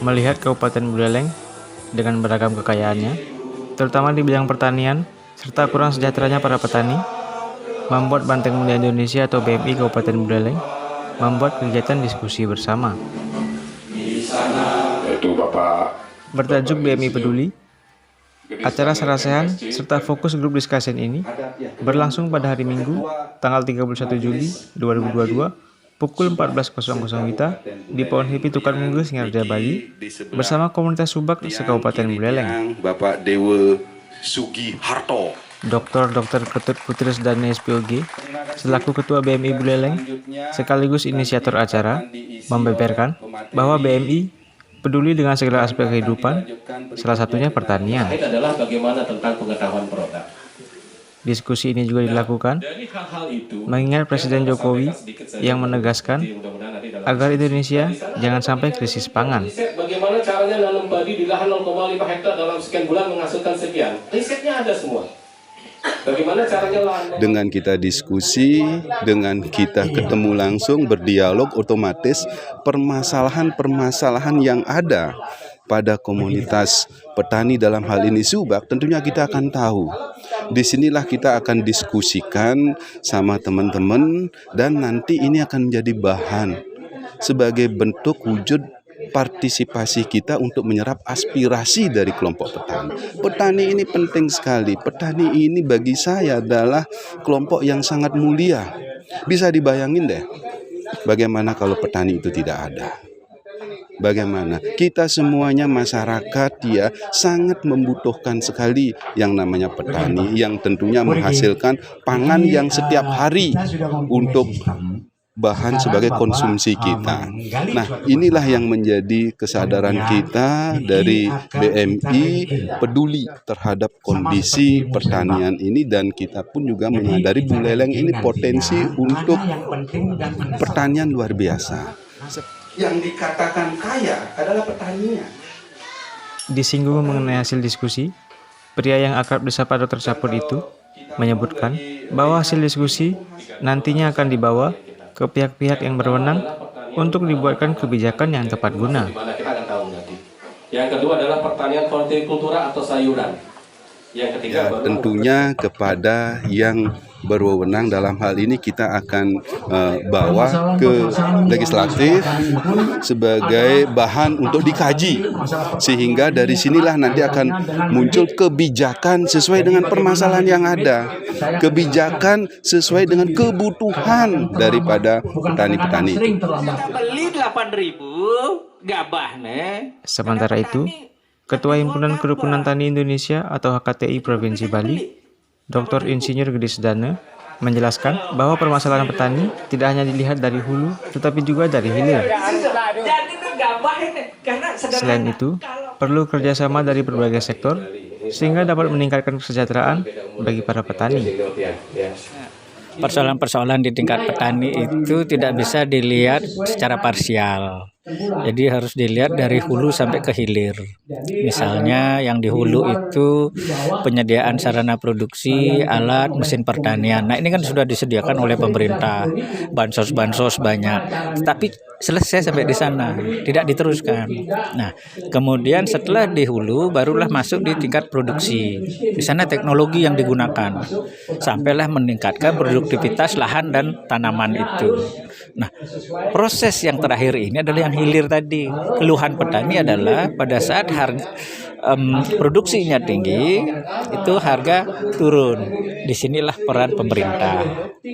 Melihat Kabupaten Buleleng dengan beragam kekayaannya, terutama di bidang pertanian, serta kurang sejahteranya para petani, membuat Banteng Mulia Indonesia atau BMI Kabupaten Buleleng membuat kegiatan diskusi bersama. Itu Bapak Bertajuk BMI Peduli, acara sarasehan serta fokus grup discussion ini berlangsung pada hari Minggu, tanggal 31 Juli 2022, pukul 14.00 WITA di Pohon Hipi Tukar Munggu, Singarja, Bali, bersama komunitas Subak se-Kabupaten Buleleng. Bapak Dewa Sugiharto, Dr. Ketut Putri Sedane SPOG, selaku Ketua BMI Buleleng, sekaligus inisiator acara, membeberkan bahwa BMI peduli dengan segala aspek kehidupan, salah satunya pertanian. Adalah bagaimana tentang pengetahuan produk. Diskusi ini juga dilakukan mengingat Presiden Jokowi yang menegaskan agar Indonesia jangan sampai krisis pangan. Bagaimana caranya nanam padi di lahan 0,5 hektar dalam sekian bulan menghasilkan sekian? Risetnya ada semua. Bagaimana caranya dengan kita diskusi, dengan kita ketemu langsung, berdialog, otomatis permasalahan-permasalahan yang ada pada komunitas petani dalam hal ini Subak, tentunya kita akan tahu. Disinilah kita akan diskusikan sama teman-teman dan nanti ini akan menjadi bahan sebagai bentuk wujud partisipasi kita untuk menyerap aspirasi dari kelompok petani. Petani ini penting sekali. Petani ini bagi saya adalah kelompok yang sangat mulia. Bisa dibayangin deh, bagaimana kalau petani itu tidak ada. Bagaimana kita semuanya masyarakat ya sangat membutuhkan sekali yang namanya petani yang tentunya menghasilkan pangan yang setiap hari untuk bahan sebagai konsumsi kita. Nah, inilah yang menjadi kesadaran kita dari BMI peduli terhadap kondisi pertanian ini, dan kita pun juga menyadari Buleleng ini potensi untuk pertanian luar biasa. Yang dikatakan kaya adalah petaninya. Disinggung mengenai hasil diskusi, pria yang akrab disapa Dr. Saput itu menyebutkan bahwa hasil diskusi nantinya akan dibawa ke pihak-pihak yang berwenang untuk dibuatkan kebijakan yang tepat guna. Yang kedua adalah pertanian hortikultura atau sayuran. Yang ketiga tentunya kepada yang berwenang dalam hal ini kita akan bawa ke legislatif sebagai bahan untuk dikaji, sehingga dari sinilah nanti akan muncul kebijakan sesuai dengan permasalahan yang ada, kebijakan sesuai dengan kebutuhan daripada petani-petani itu. Beli 8.000 gabah nih. Sementara itu, Ketua Himpunan Kerukunan Tani Indonesia atau HKTI Provinsi Bali, Dr. Insinyur Gede Sedane, menjelaskan bahwa permasalahan petani tidak hanya dilihat dari hulu, tetapi juga dari hilir. Selain itu, perlu kerjasama dari berbagai sektor, sehingga dapat meningkatkan kesejahteraan bagi para petani. Persoalan-persoalan di tingkat petani itu tidak bisa dilihat secara parsial. Jadi harus dilihat dari hulu sampai ke hilir. Misalnya yang di hulu itu penyediaan sarana produksi, alat, mesin pertanian. Nah ini kan sudah disediakan oleh pemerintah, bansos-bansos banyak. Tapi selesai sampai di sana, tidak diteruskan. Nah kemudian setelah di hulu barulah masuk di tingkat produksi. Di sana teknologi yang digunakan, sampailah meningkatkan produktivitas lahan dan tanaman itu. Nah, proses yang terakhir ini adalah yang hilir tadi. Keluhan petani adalah pada saat harga produksinya tinggi, itu harga turun. Disinilah peran pemerintah.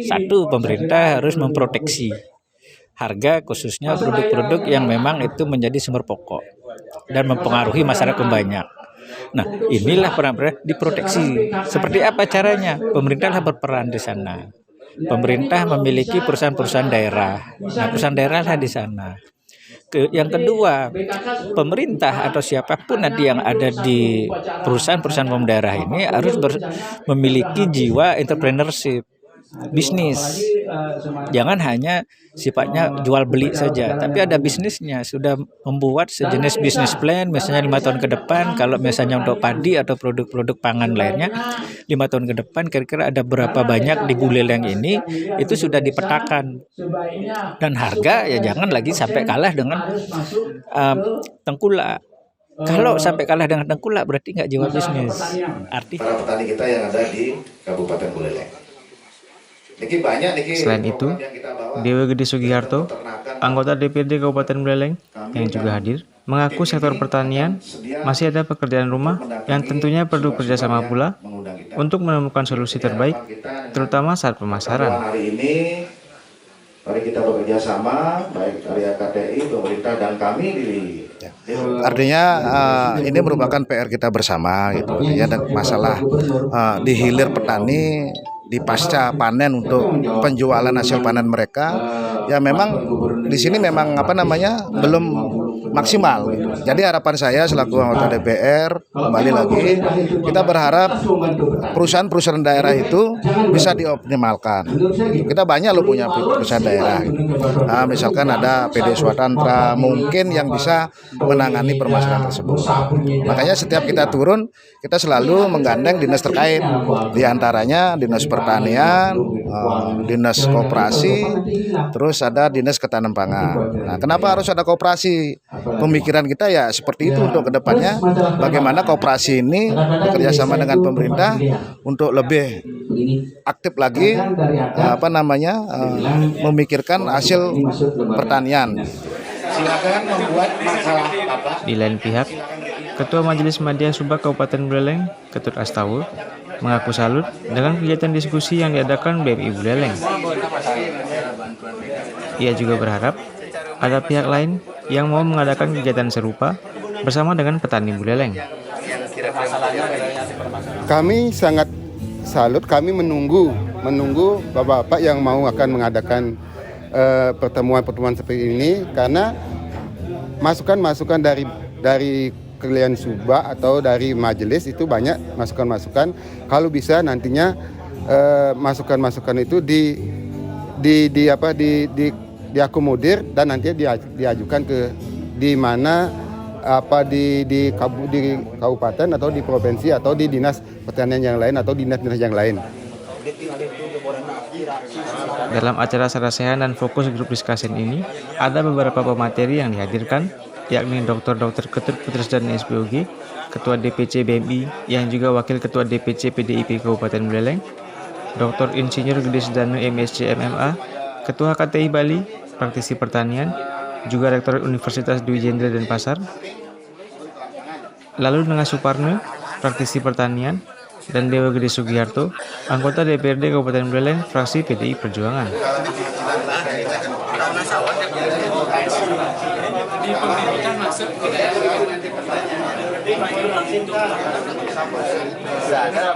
Satu, pemerintah harus memproteksi harga, khususnya produk-produk yang memang itu menjadi sumber pokok dan mempengaruhi masyarakat banyak. Nah, inilah peran-peran diproteksi. Seperti apa caranya? Pemerintah berperan di sana. Pemerintah memiliki perusahaan-perusahaan daerah. Nah, perusahaan daerah lah di sana. Yang kedua, pemerintah atau siapapun nanti yang ada di perusahaan-perusahaan umum daerah ini harus memiliki jiwa entrepreneurship, bisnis. Jangan hanya sifatnya jual beli saja, tapi ada bisnisnya. Sudah membuat sejenis bisnis plan, misalnya 5 tahun ke depan, kalau misalnya untuk padi atau produk-produk pangan lainnya, 5 tahun ke depan kira-kira ada berapa banyak di Buleleng ini, itu sudah dipetakan. Dan harga ya jangan lagi sampai kalah dengan tengkulak. Kalau sampai kalah dengan tengkulak berarti nggak jiwa bisnis. Para petani kita yang ada di Kabupaten Buleleng. Niki banyak niki. Selain itu, Dewa Gede Sugiharto, anggota DPRD Kabupaten Buleleng yang juga hadir, mengaku sektor pertanian masih ada pekerjaan rumah yang tentunya perlu kerjasama pula untuk menemukan solusi terbaik, terutama saat pemasaran. Hari ini, mari kita bekerja sama, baik dari KTI, pemerintah, dan kami di. Artinya ini merupakan PR kita bersama gitu ya, dan masalah di hilir petani di pasca panen untuk penjualan hasil panen mereka ya memang di sini memang belum maksimal gitu. Jadi harapan saya selaku anggota DPR kembali lagi kita berharap perusahaan-perusahaan daerah itu bisa dioptimalkan. Kita banyak loh punya perusahaan daerah. Nah, misalkan ada PD Swatantra mungkin yang bisa menangani permasalahan tersebut. Makanya setiap kita turun kita selalu menggandeng dinas terkait, diantaranya dinas pertanian, dinas koperasi, terus ada dinas ketahanan pangan. Nah, kenapa harus ada koperasi? Pemikiran kita ya seperti itu untuk kedepannya, bagaimana koperasi ini bekerja sama dengan pemerintah untuk lebih aktif lagi memikirkan hasil pertanian. Silakan membuat masalah Bapak. Di lain pihak, Ketua Majelis Madya Subak Kabupaten Buleleng, Ketut Astawul, mengaku salut dengan kegiatan diskusi yang diadakan BMI Buleleng. Ia juga berharap ada pihak lain yang mau mengadakan kegiatan serupa bersama dengan petani Buleleng. Kami sangat salut, kami menunggu bapak-bapak yang mau akan mengadakan pertemuan-pertemuan seperti ini, karena masukan-masukan dari kalian Subak atau dari majelis itu banyak masukan-masukan. Kalau bisa nantinya masukan-masukan itu diakomodir dan nanti diajukan ke di mana di kabupaten atau di provinsi atau di dinas pertanian yang lain atau dinas-dinas yang lain. Dalam acara sarasehan dan fokus grup discussion ini, ada beberapa pemateri yang dihadirkan, yakni Dr. Ketut Putrisdana SPOG, Ketua DPC BMI yang juga Wakil Ketua DPC PDIP Kabupaten Buleleng, Dr. Insinyur Gede Sudana MSc MMA, Ketua KTI Bali, praktisi pertanian, juga Rektor Universitas Dwi Jenderal Denpasar, lalu dengan Suparno, praktisi pertanian, dan Dewa Gede Sugiharto, anggota DPRD Kabupaten Buleleng, fraksi PDI Perjuangan.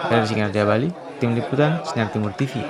Dari Singarja Bali, Tim Liputan Sinar Timur TV.